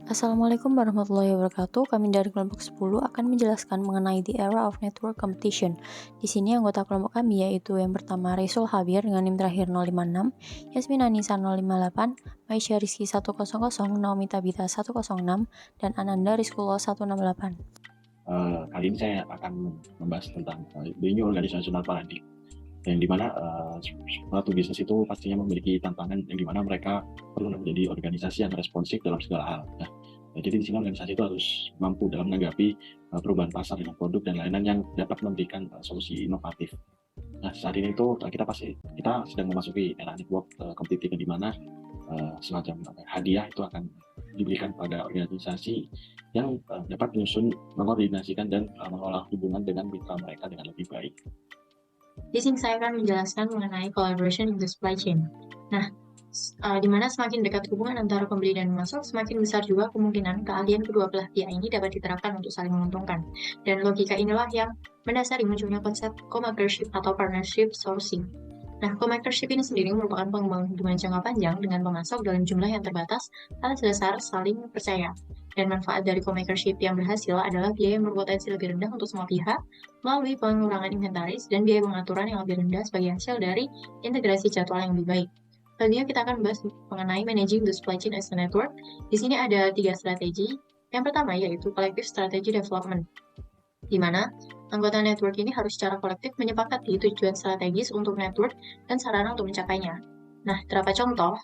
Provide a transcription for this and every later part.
Assalamualaikum warahmatullahi wabarakatuh. Kami dari kelompok 10 akan menjelaskan mengenai the era of network competition. Di sini anggota kelompok kami yaitu yang pertama Raisul Habir dengan NIM terakhir 056, Yasmin Anissa 058, Maisha Rizky 100, Naomi Tabita 106, dan Ananda Rizkullah 168. Kali ini saya akan membahas tentang the new organizational paradigm, yang dimana suatu bisnis itu pastinya memiliki tantangan yang dimana mereka perlu menjadi organisasi yang responsif dalam segala hal. Jadi di sini organisasi itu harus mampu dalam menanggapi perubahan pasar dengan produk dan lain-lain yang dapat memberikan solusi inovatif. Nah, saat ini itu kita sedang memasuki era network kompetitif di mana semacam hadiah itu akan diberikan pada organisasi yang dapat menyusun, mengkoordinasikan dan mengolah hubungan dengan mitra mereka dengan lebih baik. Di sini saya akan menjelaskan mengenai collaboration in the supply chain. Nah, di mana semakin dekat hubungan antara pembeli dan pemasok, semakin besar juga kemungkinan keahlian kedua belah pihak ini dapat diterapkan untuk saling menguntungkan. Dan logika inilah yang mendasari munculnya konsep co-makership atau partnership sourcing. Nah, co-makership ini sendiri merupakan pengembangan hubungan jangka panjang dengan pemasok dalam jumlah yang terbatas atas dasar saling percaya. Dan manfaat dari co-makership yang berhasil adalah biaya yang berpotensi lebih rendah untuk semua pihak melalui pengurangan inventaris dan biaya pengaturan yang lebih rendah sebagai hasil dari integrasi jadwal yang lebih baik. Selanjutnya kita akan bahas mengenai managing the supply chain as a network. Di sini ada 3 strategi. Yang pertama yaitu collective strategy development, di mana anggota network ini harus secara kolektif menyepakati tujuan strategis untuk network dan sarana untuk mencapainya. Nah, beberapa contoh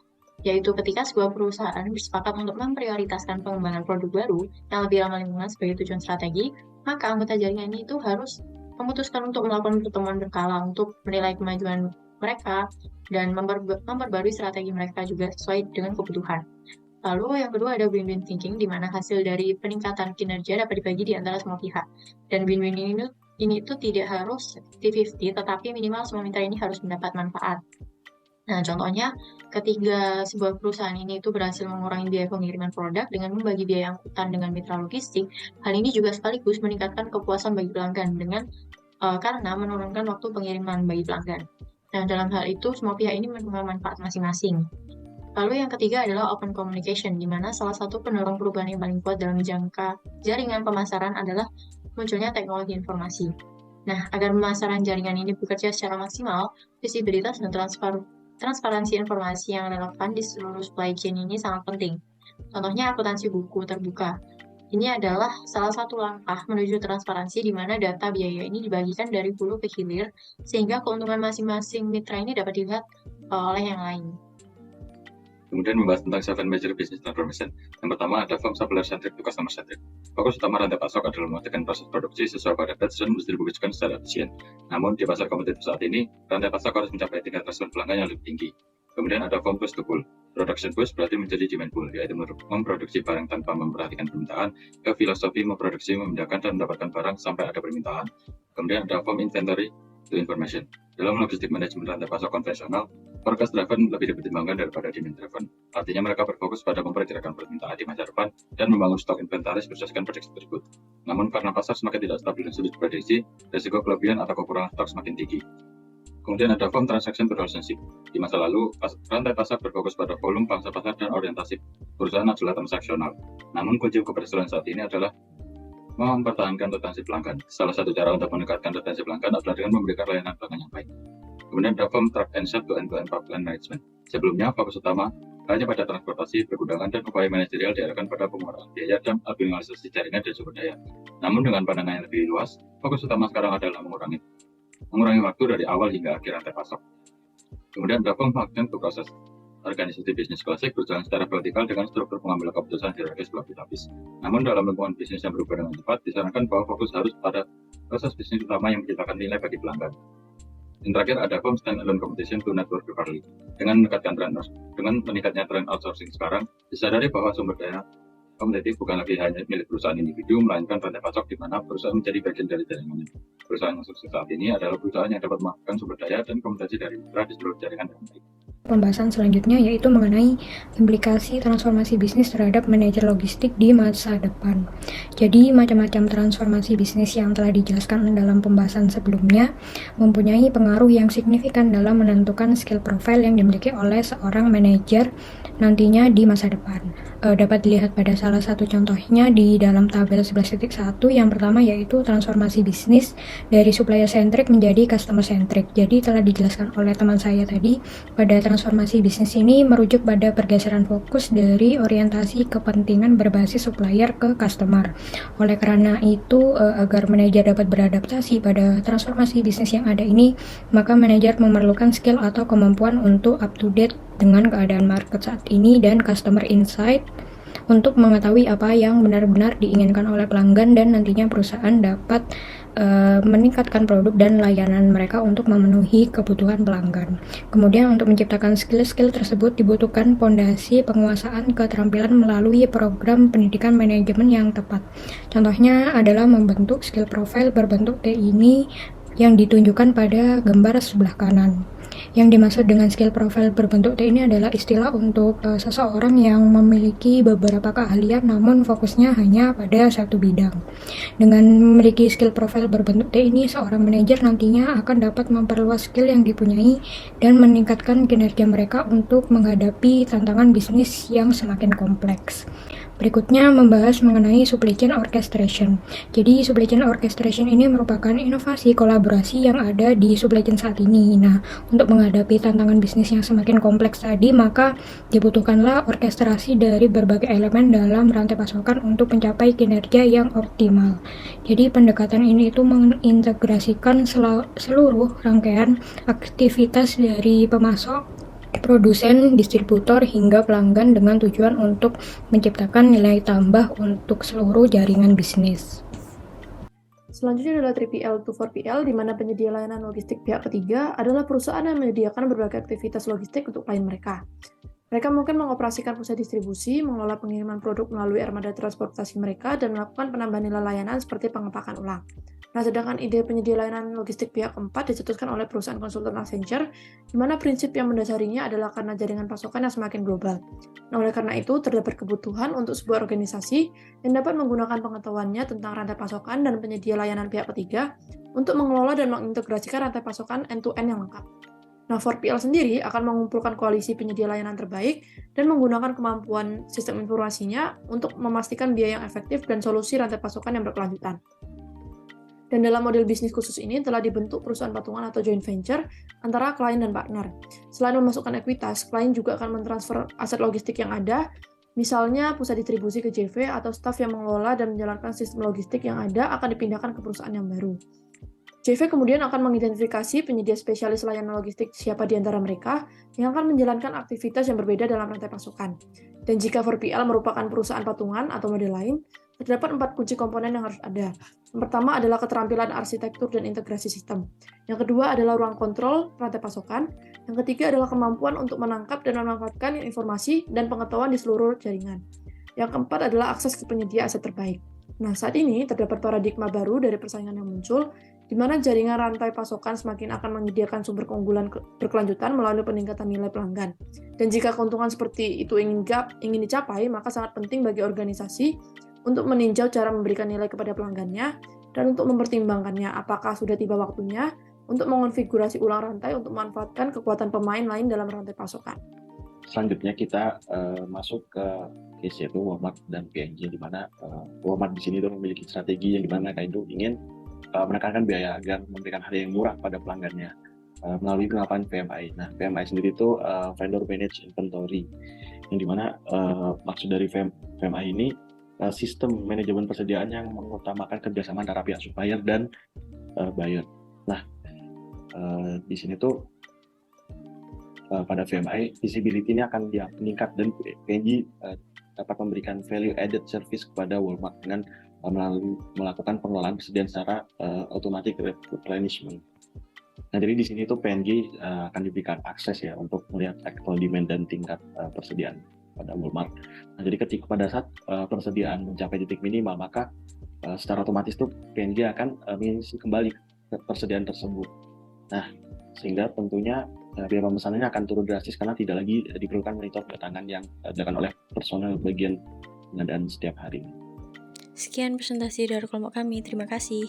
yaitu ketika sebuah perusahaan bersepakat untuk memprioritaskan pengembangan produk baru yang lebih ramah lingkungan sebagai tujuan strategi, maka anggota jaringan ini itu harus memutuskan untuk melakukan pertemuan berkala untuk menilai kemajuan mereka dan memperbarui strategi mereka juga sesuai dengan kebutuhan. Lalu yang kedua ada win-win thinking, di mana hasil dari peningkatan kinerja dapat dibagi di antara semua pihak. Dan win-win ini itu tidak harus 50-50, tetapi minimal semua mitra ini harus mendapat manfaat. Nah, contohnya ketika sebuah perusahaan ini itu berhasil mengurangi biaya pengiriman produk dengan membagi biaya angkutan dengan mitra logistik, hal ini juga sekaligus meningkatkan kepuasan bagi pelanggan karena menurunkan waktu pengiriman bagi pelanggan. Nah, dalam hal itu semua pihak ini menerima manfaat masing-masing. Lalu yang ketiga adalah open communication, di mana salah satu pendorong perubahan yang paling kuat dalam jangka jaringan pemasaran adalah munculnya teknologi informasi. Nah, agar pemasaran jaringan ini bekerja secara maksimal, visibilitas dan transparansi informasi yang relevan di seluruh supply chain ini sangat penting. Contohnya akuntansi buku terbuka. Ini adalah salah satu langkah menuju transparansi di mana data biaya ini dibagikan dari hulu ke hilir, sehingga keuntungan masing-masing mitra ini dapat dilihat oleh yang lain. Kemudian membahas tentang 7 major business transformation. Yang pertama ada from supplier centric to customer centric. Fokus utama rantai pasok adalah mematikan proses produksi sesuai pada batch dan mendistribusikan secara efisien. Namun di pasar kompetitif saat ini, rantai pasok harus mencapai tingkat respon pelanggan yang lebih tinggi. Kemudian ada from push to pull. Production push berarti menjadi demand pull, yaitu memproduksi barang tanpa memperhatikan permintaan, ke filosofi memproduksi, memindahkan dan mendapatkan barang sampai ada permintaan. Kemudian ada from inventory to information. Dalam logistik manajemen rantai pasok konvensional, forecast driven lebih dipertimbangkan daripada demand driven. Artinya mereka berfokus pada memperkirakan permintaan di masa depan dan membangun stok inventaris berdasarkan prediksi tersebut. Namun karena pasar semakin tidak stabil dan sulit diprediksi, risiko kelebihan atau kekurangan stok semakin tinggi. Kemudian ada from transaction to relationship. Di masa lalu, rantai pasar berfokus pada volume, pangsa pasar, dan orientasi perusahaan adalah transaksional. Namun kunci keberhasilan saat ini adalah mempertahankan retensi pelanggan. Salah satu cara untuk meningkatkan retensi pelanggan adalah dengan memberikan layanan pelanggan yang baik. Kemudian ada from track and ship to end-to-end pipeline management. Sebelumnya, fokus utama hanya pada transportasi, pergudangan, dan upaya manajerial diarahkan pada pengurangan biaya dan optimalisasi jaringan dan sumber daya. Namun dengan pandangan yang lebih luas, fokus utama sekarang adalah mengurangi waktu dari awal hingga akhir rantai pasok. Kemudian ada from function to process. Organisasi bisnis klasik berjalan secara vertikal dengan struktur pengambilan keputusan hierarkis berlapis-lapis. Namun dalam lingkungan bisnis yang berubah dengan cepat, disarankan bahwa fokus harus pada proses bisnis utama yang menciptakan nilai bagi pelanggan. Dan terakhir ada from stand-alone competition to network recovery. Dengan meningkatnya tren outsourcing sekarang, disadari bahwa sumber daya kompetitif bukan lagi hanya milik perusahaan individu, melainkan rantai pasok di mana perusahaan menjadi bagian dari jaringannya. Perusahaan yang sukses saat ini adalah perusahaan yang dapat memanfaatkan sumber daya dan kompetisi dari mitra di seluruh jaringan dengan baik. Pembahasan selanjutnya yaitu mengenai implikasi transformasi bisnis terhadap manajer logistik di masa depan. Jadi macam-macam transformasi bisnis yang telah dijelaskan dalam pembahasan sebelumnya mempunyai pengaruh yang signifikan dalam menentukan skill profile yang dimiliki oleh seorang manajer nantinya di masa depan. dapat dilihat pada salah satu contohnya di dalam tabel 11.1. Yang pertama yaitu transformasi bisnis dari supplier centric menjadi customer centric. Jadi telah dijelaskan oleh teman saya tadi, pada transformasi bisnis ini merujuk pada pergeseran fokus dari orientasi kepentingan berbasis supplier ke customer. Oleh karena itu, agar manajer dapat beradaptasi pada transformasi bisnis yang ada ini, maka manajer memerlukan skill atau kemampuan untuk up to date dengan keadaan market saat ini dan customer insight untuk mengetahui apa yang benar-benar diinginkan oleh pelanggan dan nantinya perusahaan dapat meningkatkan produk dan layanan mereka untuk memenuhi kebutuhan pelanggan. Kemudian untuk menciptakan skill-skill tersebut dibutuhkan pondasi penguasaan keterampilan melalui program pendidikan manajemen yang tepat. Contohnya adalah membentuk skill profile berbentuk T ini yang ditunjukkan pada gambar sebelah kanan. Yang dimaksud dengan skill profile berbentuk T ini adalah istilah untuk seseorang yang memiliki beberapa keahlian namun fokusnya hanya pada satu bidang. Dengan memiliki skill profile berbentuk T ini, seorang manajer nantinya akan dapat memperluas skill yang dipunyai dan meningkatkan kinerja mereka untuk menghadapi tantangan bisnis yang semakin kompleks. Berikutnya membahas mengenai supply chain orchestration. Jadi supply chain orchestration ini merupakan inovasi kolaborasi yang ada di supply chain saat ini. Nah, untuk menghadapi tantangan bisnis yang semakin kompleks tadi, maka dibutuhkanlah orkestrasi dari berbagai elemen dalam rantai pasokan untuk mencapai kinerja yang optimal. Jadi pendekatan ini itu mengintegrasikan seluruh rangkaian aktivitas dari pemasok, produsen, distributor, hingga pelanggan dengan tujuan untuk menciptakan nilai tambah untuk seluruh jaringan bisnis. Selanjutnya adalah 3PL to 4PL, di mana penyedia layanan logistik pihak ketiga adalah perusahaan yang menyediakan berbagai aktivitas logistik untuk klien mereka. Mereka mungkin mengoperasikan pusat distribusi, mengelola pengiriman produk melalui armada transportasi mereka, dan melakukan penambahan nilai layanan seperti pengepakan ulang. Nah, sedangkan ide penyedia layanan logistik pihak keempat dicetuskan oleh perusahaan konsultan Accenture, di mana prinsip yang mendasarinya adalah karena jaringan pasokan yang semakin global. Nah, oleh karena itu, terdapat kebutuhan untuk sebuah organisasi yang dapat menggunakan pengetahuannya tentang rantai pasokan dan penyedia layanan pihak ketiga untuk mengelola dan mengintegrasikan rantai pasokan end-to-end yang lengkap. Nah, 4PL sendiri akan mengumpulkan koalisi penyedia layanan terbaik dan menggunakan kemampuan sistem informasinya untuk memastikan biaya yang efektif dan solusi rantai pasokan yang berkelanjutan. Dan dalam model bisnis khusus ini telah dibentuk perusahaan patungan atau joint venture antara klien dan partner. Selain memasukkan ekuitas, klien juga akan mentransfer aset logistik yang ada, misalnya pusat distribusi ke JV atau staf yang mengelola dan menjalankan sistem logistik yang ada akan dipindahkan ke perusahaan yang baru. JV kemudian akan mengidentifikasi penyedia spesialis layanan logistik siapa di antara mereka yang akan menjalankan aktivitas yang berbeda dalam rantai pasokan. Dan jika 4PL merupakan perusahaan patungan atau model lain, terdapat 4 kunci komponen yang harus ada. Yang pertama adalah keterampilan arsitektur dan integrasi sistem. Yang kedua adalah ruang kontrol rantai pasokan. Yang ketiga adalah kemampuan untuk menangkap dan memanfaatkan informasi dan pengetahuan di seluruh jaringan. Yang keempat adalah akses ke penyedia aset terbaik. Nah, saat ini terdapat paradigma baru dari persaingan yang muncul, di mana jaringan rantai pasokan semakin akan menyediakan sumber keunggulan berkelanjutan melalui peningkatan nilai pelanggan. Dan jika keuntungan seperti itu ingin dicapai, maka sangat penting bagi organisasi untuk meninjau cara memberikan nilai kepada pelanggannya dan untuk mempertimbangkannya apakah sudah tiba waktunya untuk mengonfigurasi ulang rantai untuk memanfaatkan kekuatan pemain lain dalam rantai pasokan. Selanjutnya kita masuk ke case yaitu Walmart dan P&G, di mana Walmart di sini tuh memiliki strategi yang dimana mereka itu ingin menekankan biaya agar memberikan harga yang murah pada pelanggannya melalui penerapan PMI. Nah, PMI sendiri itu Vendor Managed Inventory, yang dimana maksud dari PMI ini sistem manajemen persediaan yang mengutamakan kerjasama antara pihak supplier dan buyer. Nah, di sini tuh pada VMI visibility ini akan meningkat dan P&G dapat memberikan value added service kepada Walmart dengan melakukan pengelolaan persediaan secara automatic replenishment. Nah, jadi di sini tuh P&G akan diberikan akses ya untuk melihat actual demand dan tingkat persediaan pada Walmart. Nah, jadi ketika pada saat persediaan mencapai titik minimal, maka secara otomatis tuh P&G akan mengisi kembali ke persediaan tersebut. Nah, sehingga tentunya biaya pemesanannya akan turun drastis karena tidak lagi diperlukan monitor kedatangan yang dilakukan oleh personel bagian pengadaan setiap hari. Sekian presentasi dari kelompok kami, terima kasih.